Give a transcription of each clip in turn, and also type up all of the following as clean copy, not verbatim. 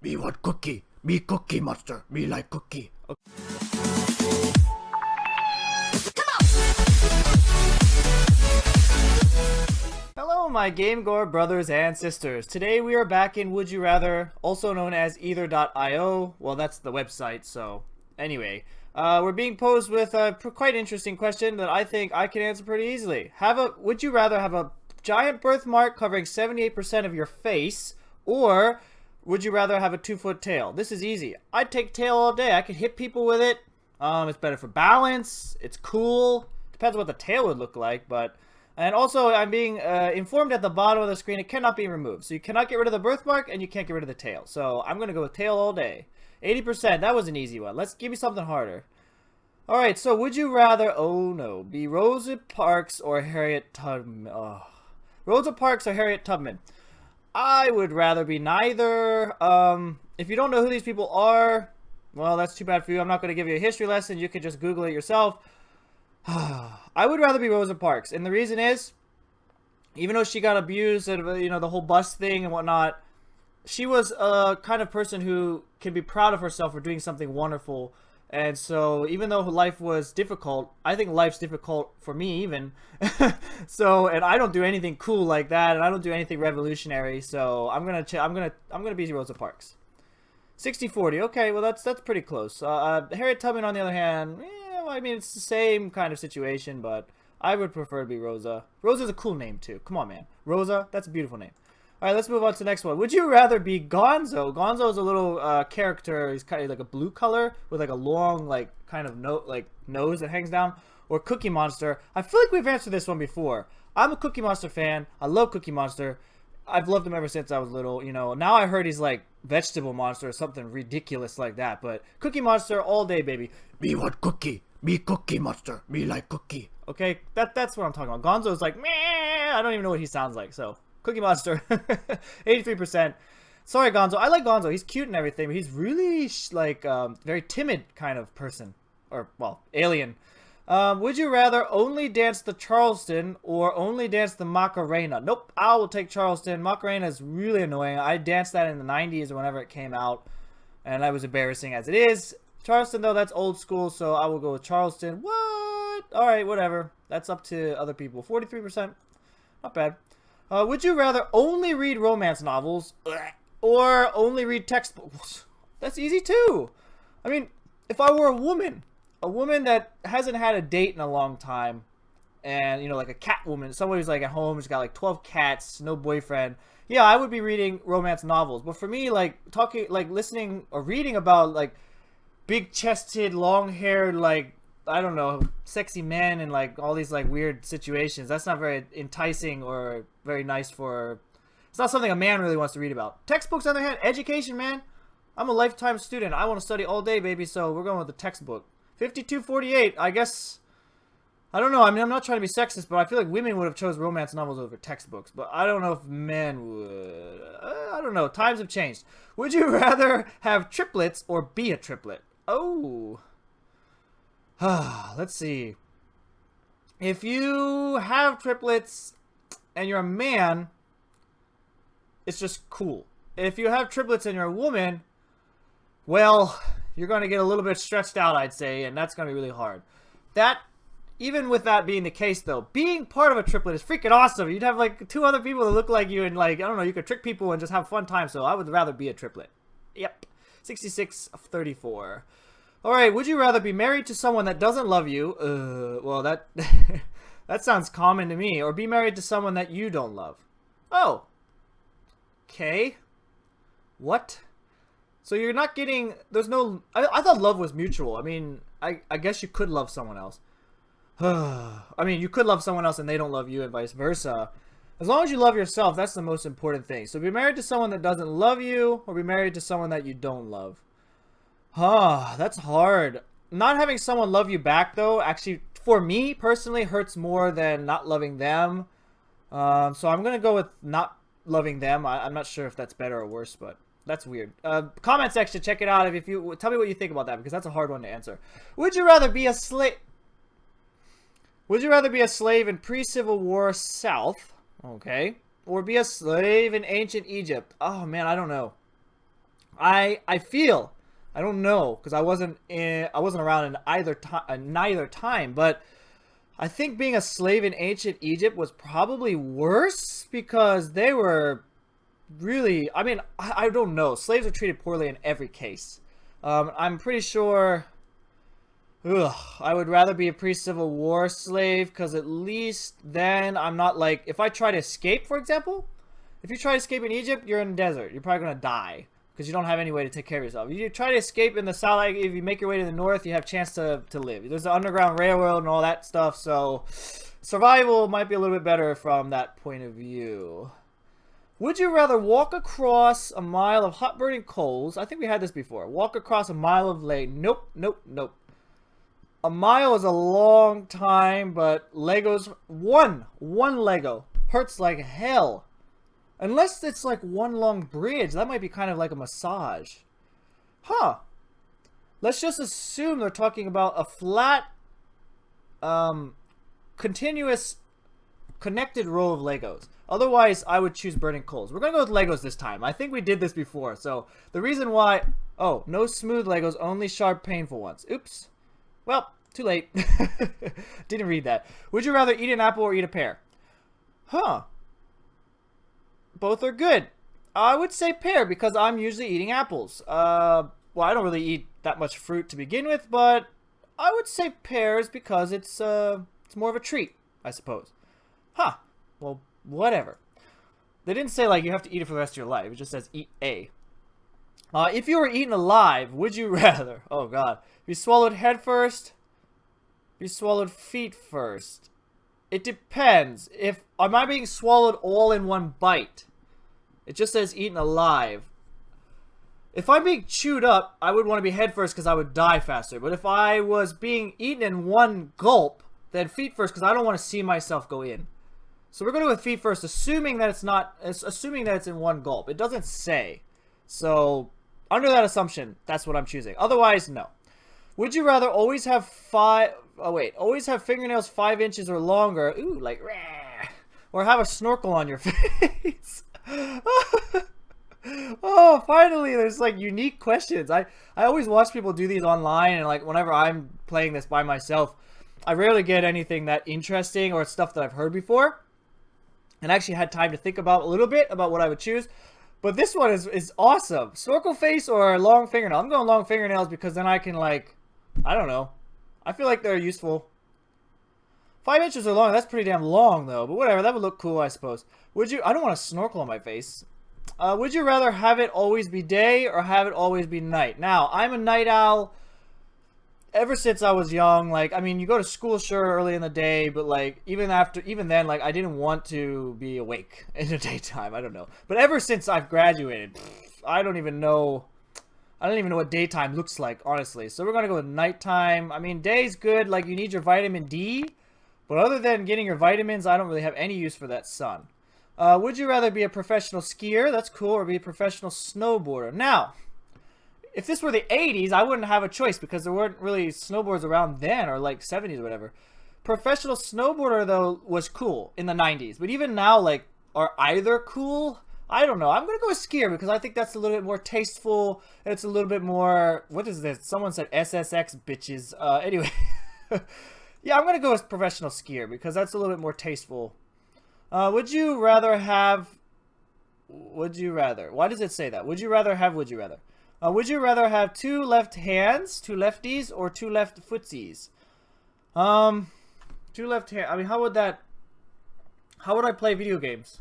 Me want cookie. Me cookie monster. Me like cookie. Hello, my GameGar brothers and sisters. Today we are back in Would You Rather, also known as either.io. Well, that's the website, so anyway. We're being posed with a quite interesting question that I think I can answer pretty easily. Would you rather have a giant birthmark covering 78% of your face, or would you rather have a 2-foot tail? This is easy. I'd take tail all day. I could hit people with it. It's better for balance. It's cool. Depends what the tail would look like, but... And also, I'm being informed at the bottom of the screen, it cannot be removed. So you cannot get rid of the birthmark, and you can't get rid of the tail. So I'm going to go with tail all day. 80%, that was an easy one. Let's give me something harder. Alright, so would you rather, oh no, be Rosa Parks or Harriet Tubman? Oh. Rosa Parks or Harriet Tubman? I would rather be neither. If you don't know who these people are, well, that's too bad for you. I'm not going to give you a history lesson. You can just Google it yourself. I would rather be Rosa Parks, and the reason is, even though she got abused and, you know, the whole bus thing and whatnot, she was a kind of person who can be proud of herself for doing something wonderful. And so, even though life was difficult, I think life's difficult for me even. So, and I don't do anything cool like that, and I don't do anything revolutionary. So, I'm gonna be Rosa Parks. 60-40. Okay, well that's pretty close. Harriet Tubman, on the other hand, I mean, it's the same kind of situation, but I would prefer to be Rosa. Rosa's a cool name, too. Come on, man. Rosa, that's a beautiful name. Alright, let's move on to the next one. Would you rather be Gonzo? Gonzo is a little character. He's kind of like a blue color with like a long, like, kind of nose that hangs down. Or Cookie Monster. I feel like we've answered this one before. I'm a Cookie Monster fan. I love Cookie Monster. I've loved him ever since I was little, you know. Now I heard he's like Vegetable Monster or something ridiculous like that. But Cookie Monster all day, baby. Me want cookie. Me cookie monster. Me like cookie. Okay, that's what I'm talking about. Gonzo's like, meh. I don't even know what he sounds like. So, Cookie Monster. 83%. Sorry, Gonzo. I like Gonzo. He's cute and everything, but he's really, like, very timid kind of person. Or, well, alien. Would you rather only dance the Charleston or only dance the Macarena? Nope, I will take Charleston. Macarena is really annoying. I danced that in the 90s or whenever it came out, and that was embarrassing as it is. Charleston, though, that's old school, so I will go with Charleston. What? Alright, whatever. That's up to other people. 43%. Not bad. Would you rather only read romance novels or only read textbooks? That's easy, too. I mean, if I were a woman that hasn't had a date in a long time, and, you know, like a cat woman, someone who's, like, at home, who's got, like, 12 cats, no boyfriend, yeah, I would be reading romance novels. But for me, like, listening or reading about, like, big-chested, long-haired, like, I don't know, sexy men and, like, all these, like, weird situations, that's not very enticing or very nice for... It's not something a man really wants to read about. Textbooks, on the other hand, education, man. I'm a lifetime student. I want to study all day, baby, so we're going with the textbook. 52-48, I guess... I don't know, I mean, I'm not trying to be sexist, but I feel like women would have chose romance novels over textbooks. But I don't know if men would... I don't know, times have changed. Would you rather have triplets or be a triplet? Oh. Let's see. If you have triplets and you're a man, it's just cool. If you have triplets and you're a woman, well, you're going to get a little bit stretched out, I'd say, and that's going to be really hard. Even with that being the case, though, being part of a triplet is freaking awesome. You'd have, like, 2 other people that look like you, and, like, I don't know, you could trick people and just have a fun time, so I would rather be a triplet. Yep. 66-34. Alright, would you rather be married to someone that doesn't love you? Well, that... that sounds common to me. Or be married to someone that you don't love. Oh. Okay. What? So you're not getting... There's no... I thought love was mutual. I mean, I guess you could love someone else. I mean, you could love someone else and they don't love you and vice versa. As long as you love yourself, that's the most important thing. So be married to someone that doesn't love you or be married to someone that you don't love. That's hard. Not having someone love you back, though, actually, for me, personally, hurts more than not loving them. So I'm going to go with not loving them. I'm not sure if that's better or worse, but that's weird. Comment section, check it out. If you tell me what you think about that, because that's a hard one to answer. Would you rather be a slave... Would you rather be a slave in pre-Civil War South, okay, or be a slave in ancient Egypt? Oh, man, I don't know. I feel, I don't know because I wasn't around in neither time, but I think being a slave in ancient Egypt was probably worse because they were really, I mean, I don't know. Slaves are treated poorly in every case. I'm pretty sure. Ugh, I would rather be a pre-Civil War slave because at least then I'm not like, if I try to escape, for example, if you try to escape in Egypt, you're in the desert. You're probably going to die because you don't have any way to take care of yourself. If you try to escape in the south, like if you make your way to the north, you have a chance to live. There's the Underground Railroad and all that stuff, so survival might be a little bit better from that point of view. Would you rather walk across a mile of hot burning coals? I think we had this before. Walk across a mile of lane. Nope, nope, nope. A mile is a long time, but Legos, one Lego hurts like hell. Unless it's like one long bridge, that might be kind of like a massage. Huh. Let's just assume they're talking about a flat, continuous, connected row of Legos. Otherwise, I would choose burning coals. We're going to go with Legos this time. I think we did this before. So, the reason why... Oh, no smooth Legos, only sharp, painful ones. Oops. Well, too late. Didn't read that. Would you rather eat an apple or eat a pear? Huh. Both are good. I would say pear because I'm usually eating apples. Well, I don't really eat that much fruit to begin with, but I would say pears because it's more of a treat, I suppose. Huh. Well, whatever. They didn't say, like, you have to eat it for the rest of your life. It just says eat a. If you were eaten alive, would you rather... Oh, God. Be swallowed head first? Be swallowed feet first? It depends. Am I being swallowed all in one bite? It just says eaten alive. If I'm being chewed up, I would want to be head first because I would die faster. But if I was being eaten in one gulp, then feet first because I don't want to see myself go in. So we're going to go with feet first, assuming that it's in one gulp. It doesn't say. So under that assumption, that's what I'm choosing. Otherwise, no. Would you rather always have always have fingernails 5 inches or longer? Ooh, like, rah, or have a snorkel on your face? Oh, finally, there's like unique questions. I always watch people do these online, and like whenever I'm playing this by myself, I rarely get anything that interesting or stuff that I've heard before. And I actually had time to think about a little bit about what I would choose. But this one is awesome. Snorkel face or long fingernail? I'm going long fingernails because then I can, like, I don't know. I feel like they're useful. 5 inches or long, that's pretty damn long though. But whatever, that would look cool, I suppose. Would you, I don't want a snorkel on my face. Would you rather have it always be day or have it always be night? Now, I'm a night owl. Ever since I was young, like, I mean, you go to school, sure, early in the day, but, like, even then, like, I didn't want to be awake in the daytime. I don't know. But ever since I've graduated, I don't even know what daytime looks like, honestly. So we're going to go with nighttime. I mean, day's good. Like, you need your vitamin D. But other than getting your vitamins, I don't really have any use for that sun. Would you rather be a professional skier? That's cool. Or be a professional snowboarder? Now... If this were the 80s, I wouldn't have a choice because there weren't really snowboards around then, or like 70s or whatever. Professional snowboarder, though, was cool in the 90s. But even now, like, are either cool? I don't know. I'm going to go with skier because I think that's a little bit more tasteful. It's a little bit more... What is this? Someone said SSX, bitches. Anyway. Yeah, I'm going to go with professional skier because that's a little bit more tasteful. Would you rather have... Would you rather? Why does it say that? Would you rather have... Would you rather? Would you rather have 2 left hands, 2 lefties, or 2 left footsies? 2 left hands. I mean, how would I play video games?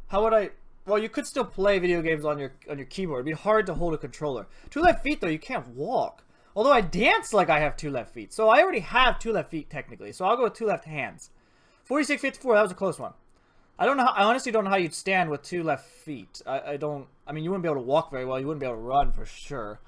How would I... Well, you could still play video games on your keyboard. It'd be hard to hold a controller. 2 left feet, though, you can't walk. Although I dance like I have 2 left feet. So I already have 2 left feet, technically. So I'll go with 2 left hands. 46-54, that was a close one. I don't know how, I honestly don't know how you'd stand with 2 left feet. I mean, you wouldn't be able to walk very well. You wouldn't be able to run for sure.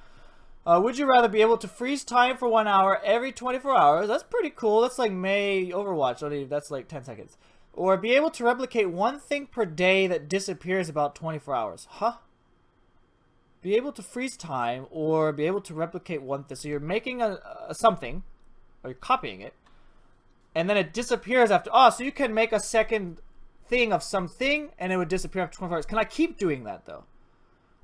Would you rather be able to freeze time for 1 hour every 24 hours? That's pretty cool. That's like May Overwatch. That's like 10 seconds. Or be able to replicate 1 thing per day that disappears about 24 hours. Huh? Be able to freeze time or be able to replicate 1 thing. So you're making a something, or you're copying it, and then it disappears after. Oh, so you can make a second thing of something and it would disappear after 24 hours. Can I keep doing that though?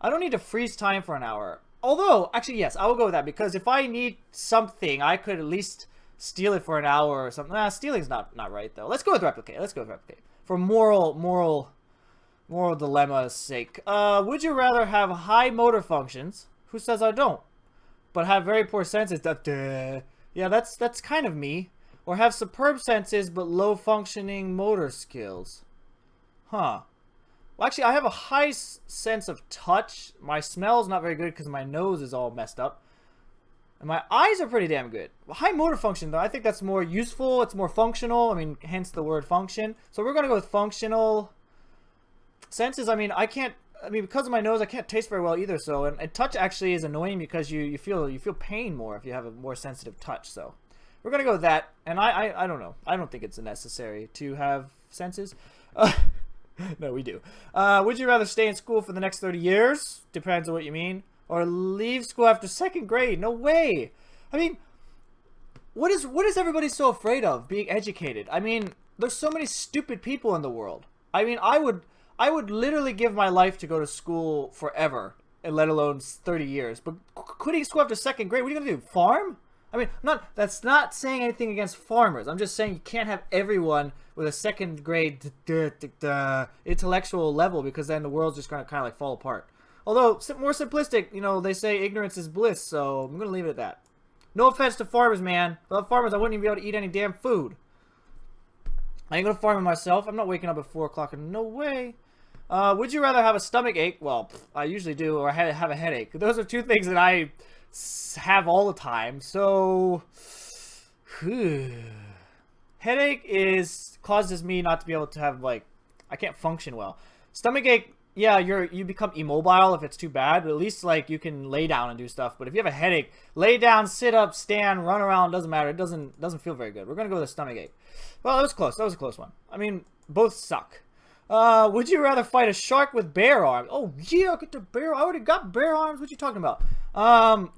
I don't need to freeze time for an hour. Although, actually, yes, I will go with that because if I need something, I could at least steal it for an hour or something. Nah, stealing's not right though. Let's go with replicate. Let's go with replicate for moral dilemma's sake. Would you rather have high motor functions? Who says I don't? But have very poor senses. Yeah, that's kind of me. Or have superb senses but low functioning motor skills. Huh. Well, actually, I have a high sense of touch. My smell's not very good because my nose is all messed up. And my eyes are pretty damn good. High motor function, though, I think that's more useful. It's more functional. I mean, hence the word function. So we're going to go with functional. Senses, I mean, because of my nose, I can't taste very well either. So, and touch actually is annoying because you feel pain more if you have a more sensitive touch. So we're going to go with that. And I don't know. I don't think it's necessary to have senses. No, we do. Would you rather stay in school for the next 30 years? Depends on what you mean. Or leave school after 2nd grade? No way. I mean, what is everybody so afraid of? Being educated. I mean, there's so many stupid people in the world. I mean, I would literally give my life to go to school forever, and let alone 30 years. But quitting school after 2nd grade, what are you going to do? Farm? I mean, that's not saying anything against farmers. I'm just saying you can't have everyone with a 2nd grade intellectual level because then the world's just going to kind of like fall apart. Although, more simplistic, you know, they say ignorance is bliss, so I'm going to leave it at that. No offense to farmers, man. Without farmers, I wouldn't even be able to eat any damn food. I ain't going to farm it myself. I'm not waking up at 4 o'clock. No way. Would you rather have a stomach ache? Well, I usually do, or have a headache. Those are two things that I have all the time. So, headache causes me not to be able to have, like, I can't function well. Stomach ache, yeah, you become immobile if it's too bad, but at least like you can lay down and do stuff. But if you have a headache, lay down, sit up, stand, run around, doesn't matter. It doesn't feel very good. We're gonna go with a stomach ache. Well, that was close. That was a close one. I mean, both suck. Would you rather fight a shark with bear arms? Oh yeah, get the bear. I already got bear arms. What you talking about?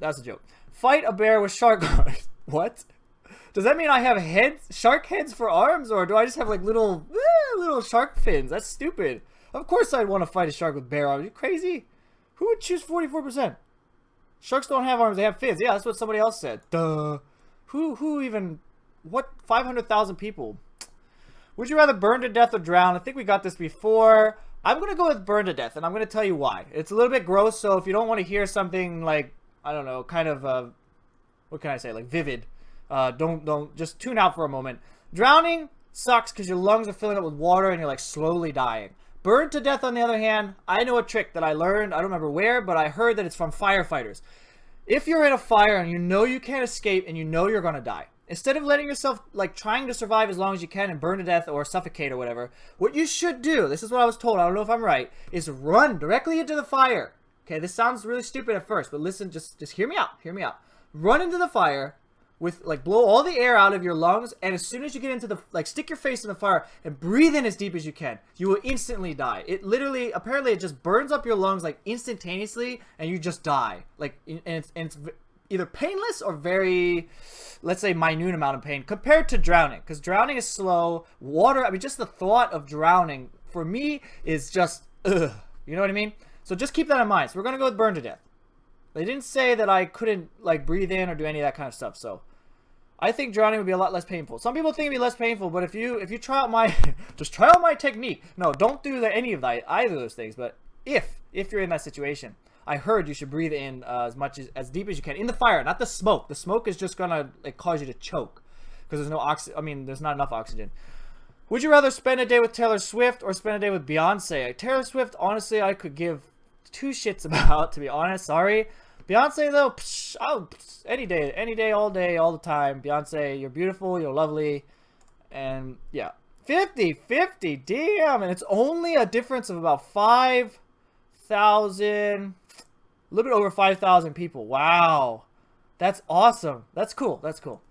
That's a joke. Fight a bear with shark arms. What? Does that mean I have shark heads for arms, or do I just have like little shark fins? That's stupid. Of course I'd want to fight a shark with bear arms. Are you crazy? Who would choose 44%? Sharks don't have arms, they have fins. Yeah, that's what somebody else said. Duh. Who even... What? 500,000 people. Would you rather burn to death or drown? I think we got this before. I'm going to go with burn to death, and I'm going to tell you why. It's a little bit gross, so if you don't want to hear something like, I don't know, kind of, what can I say, like vivid, don't, just tune out for a moment. Drowning sucks because your lungs are filling up with water and you're like slowly dying. Burned to death, on the other hand, I know a trick that I learned. I don't remember where, but I heard that it's from firefighters. If you're in a fire and you know you can't escape and you know you're going to die, instead of letting yourself, like, trying to survive as long as you can and burn to death or suffocate or whatever, what you should do, this is what I was told, I don't know if I'm right, is run directly into the fire. Okay, this sounds really stupid at first, but listen, just hear me out. Hear me out. Run into the fire. With, like, blow all the air out of your lungs, and as soon as you get into the, like, stick your face in the fire and breathe in as deep as you can, you will instantly die. It literally, apparently it just burns up your lungs, like, instantaneously, and you just die. Like, and it's either painless or very, let's say, minute amount of pain compared to drowning, because drowning is slow. Water, I mean, just the thought of drowning, for me, is just, ugh. You know what I mean? So just keep that in mind. So we're going to go with burn to death. They didn't say that I couldn't, like, breathe in or do any of that kind of stuff, so I think drowning would be a lot less painful. Some people think it'd be less painful, but if you try out my just try out my technique. No, don't do any of that, either of those things. But if you're in that situation, I heard you should breathe in as deep as you can in the fire, not the smoke. The smoke is just gonna, like, cause you to choke because there's no oxygen. I mean, there's not enough oxygen. Would you rather spend a day with Taylor Swift or spend a day with Beyonce? Taylor Swift, honestly, I could give two shits about, to be honest. Sorry. Beyonce, though, any day, all the time. Beyonce, you're beautiful, you're lovely, and yeah. 50-50, damn, and it's only a difference of about 5,000, a little bit over 5,000 people. Wow, that's awesome. That's cool, that's cool.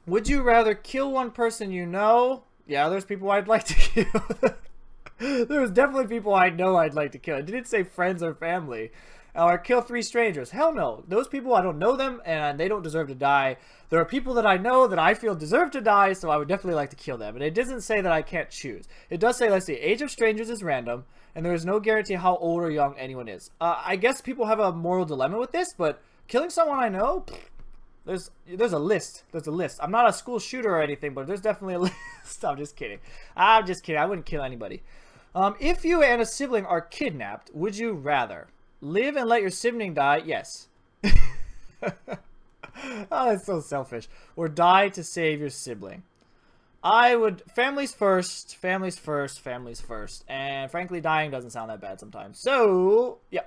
Would you rather kill one person you know? Yeah, there's people I'd like to kill. There's definitely people I know I'd like to kill. It didn't say friends or family. Or kill 3 strangers. Hell no. Those people, I don't know them, and they don't deserve to die. There are people that I know that I feel deserve to die, so I would definitely like to kill them. And it doesn't say that I can't choose. It does say, let's see, age of strangers is random, and there is no guarantee how old or young anyone is. I guess people have a moral dilemma with this, but killing someone I know, there's a list. There's a list. I'm not a school shooter or anything, but there's definitely a list. I'm just kidding. I'm just kidding. I wouldn't kill anybody. If you and a sibling are kidnapped, would you rather live and let your sibling die? Yes. Oh, that's so selfish. Or die to save your sibling. I would... Families first. Families first. Families first. And frankly, dying doesn't sound that bad sometimes. So, yeah.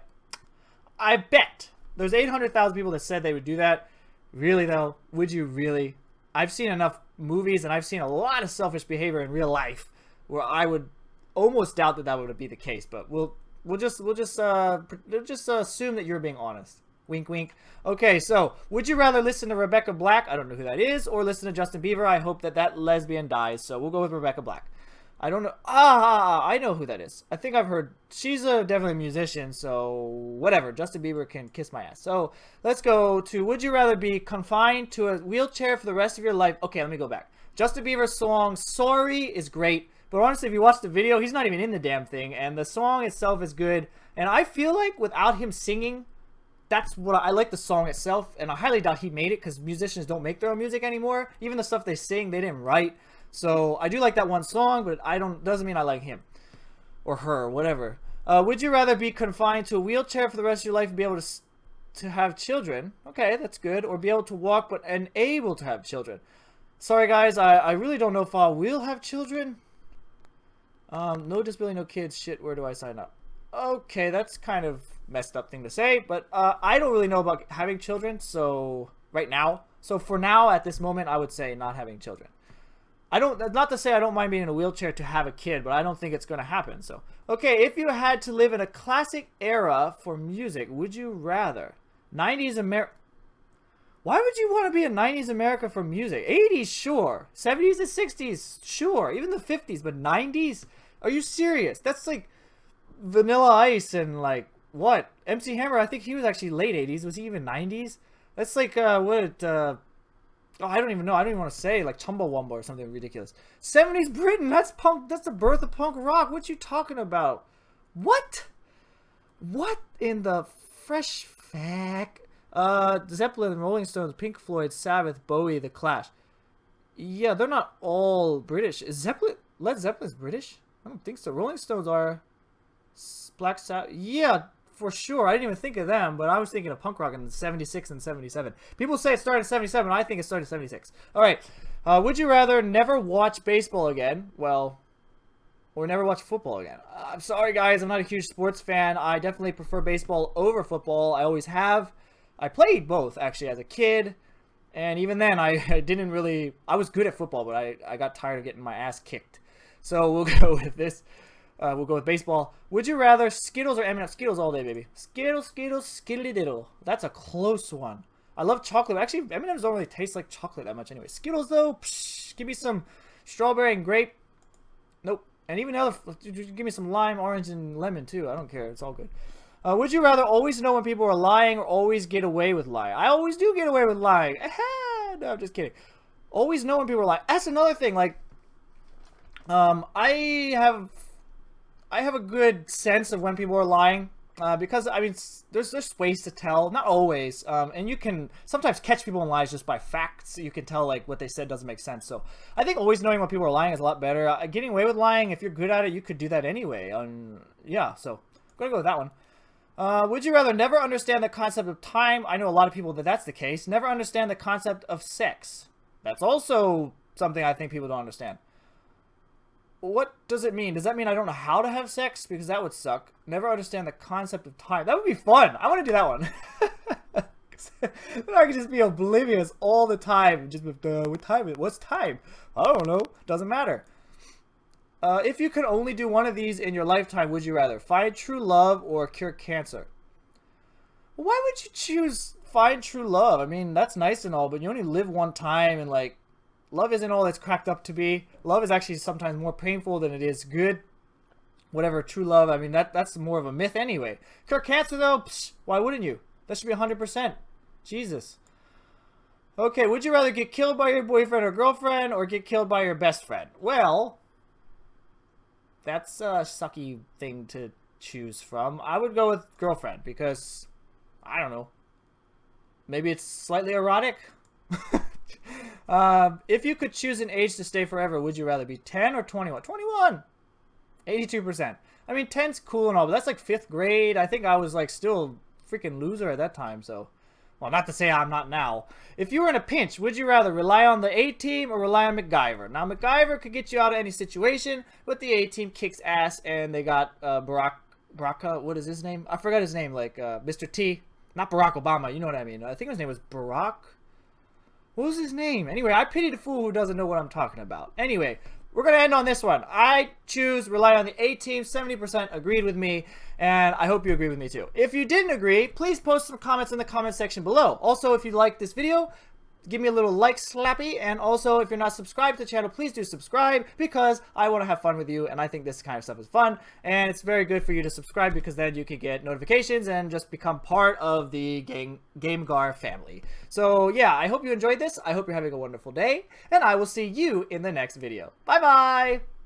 I bet there's 800,000 people that said they would do that. Really, though? Would you really? I've seen enough movies and I've seen a lot of selfish behavior in real life where I would almost doubt that that would be the case. But we'll just assume that you're being honest. Wink, wink. Okay, so would you rather listen to Rebecca Black? I don't know who that is, or listen to Justin Bieber? I hope that lesbian dies. So we'll go with Rebecca Black. I don't know. I know who that is. I think I've heard. She's definitely a musician, so whatever. Justin Bieber can kiss my ass. So let's go to, would you rather be confined to a wheelchair for the rest of your life? Okay, let me go back. Justin Bieber's song Sorry is great, but honestly, if you watch the video, he's not even in the damn thing, and the song itself is good. And I feel like without him singing, that's what I like, the song itself, and I highly doubt he made it because musicians don't make their own music anymore. Even the stuff they sing, they didn't write. So I do like that one song, but doesn't mean I like him or her, whatever. Would you rather be confined to a wheelchair for the rest of your life and be able to have children? Okay, that's good. Or be able to walk but unable to have children. Sorry guys, I really don't know if I will have children. No disability, no kids. Shit, where do I sign up? Okay, that's kind of messed up thing to say, but I don't really know about having children, so right now. So for now, at this moment, I would say not having children. Not to say I don't mind being in a wheelchair to have a kid, but I don't think it's going to happen. So, okay, if you had to live in a classic era for music, would you rather 90s America? Why would you want to be in 90s America for music? 80s, sure. 70s and 60s, sure. Even the 50s, but 90s? Are you serious? That's like Vanilla Ice and like what? MC Hammer, I think he was actually late 80s. Was he even 90s? That's like oh, I don't even know. I don't even want to say like Chumbawamba or something ridiculous. 70s Britain. That's punk. That's the birth of punk rock. What you talking about? What? What in the fresh fact? Zeppelin, Rolling Stones, Pink Floyd, Sabbath, Bowie, The Clash. Yeah, they're not all British. Is Led Zeppelin's British? I don't think so. Rolling Stones are. Black Sabbath. Yeah, for sure. I didn't even think of them, but I was thinking of punk rock in 76 and 77. People say it started in 77. I think it started in 76. All right. Would you rather never watch baseball again? Well, or never watch football again? I'm sorry, guys. I'm not a huge sports fan. I definitely prefer baseball over football. I always have. I played both, actually, as a kid. And even then, I didn't really... I was good at football, but I got tired of getting my ass kicked. So we'll go with this. We'll go with baseball. Would you rather Skittles or M&M's? Skittles all day, baby. Skittles, Skittles, skiddly diddle. That's a close one. I love chocolate. Actually, M&M's don't really taste like chocolate that much anyway. Skittles, though, psh, give me some strawberry and grape. Nope. And even other, give me some lime, orange, and lemon, too. I don't care. It's all good. Would you rather always know when people are lying or always get away with lying? I always do get away with lying. No, I'm just kidding. Always know when people are lying. That's another thing. Like, I have a good sense of when people are lying, because, I mean, there's ways to tell, not always, and you can sometimes catch people in lies just by facts. You can tell, like, what they said doesn't make sense, so I think always knowing when people are lying is a lot better. Getting away with lying, if you're good at it, you could do that anyway, yeah, so I'm gonna go with that one. Would you rather never understand the concept of time? I know a lot of people that's the case. Never understand the concept of sex. That's also something I think people don't understand. What does it mean? Does that mean I don't know how to have sex? Because that would suck. Never understand the concept of time. That would be fun. I want to do that one. Then I could just be oblivious all the time. Just with what time? What's time? I don't know. Doesn't matter. If you could only do one of these in your lifetime, would you rather find true love or cure cancer? Why would you choose find true love? I mean, that's nice and all, but you only live one time, and like, love isn't all it's cracked up to be. Love is actually sometimes more painful than it is good. whatever true love. I mean, that's more of a myth anyway. Cure cancer though, psh, why wouldn't you? That should be 100%. Jesus. Okay, would you rather get killed by your boyfriend or girlfriend or get killed by your best friend? Well, that's a sucky thing to choose from. I would go with girlfriend because, I don't know, maybe it's slightly erotic. If you could choose an age to stay forever, would you rather be 10 or 21? 21! 82%. I mean, 10's cool and all, but that's like 5th grade. I think I was like still freaking loser at that time, so... Well, not to say I'm not now. If you were in a pinch, would you rather rely on the A-Team or rely on MacGyver? Now, MacGyver could get you out of any situation, but the A-Team kicks ass, and they got Baraka, what is his name? I forgot his name, like Mr. T. Not Barack Obama, you know what I mean. I think his name was Barack. What was his name? Anyway, I pity the fool who doesn't know what I'm talking about. Anyway, we're going to end on this one. I choose rely on the A-Team. 70% agreed with me, and I hope you agree with me too. If you didn't agree, please post some comments in the comment section below. Also, if you liked this video, give me a little like slappy, and also if you're not subscribed to the channel, please do subscribe because I want to have fun with you, and I think this kind of stuff is fun, and it's very good for you to subscribe because then you can get notifications and just become part of the GameGar family. So yeah, I hope you enjoyed this. I hope you're having a wonderful day, and I will see you in the next video. Bye bye.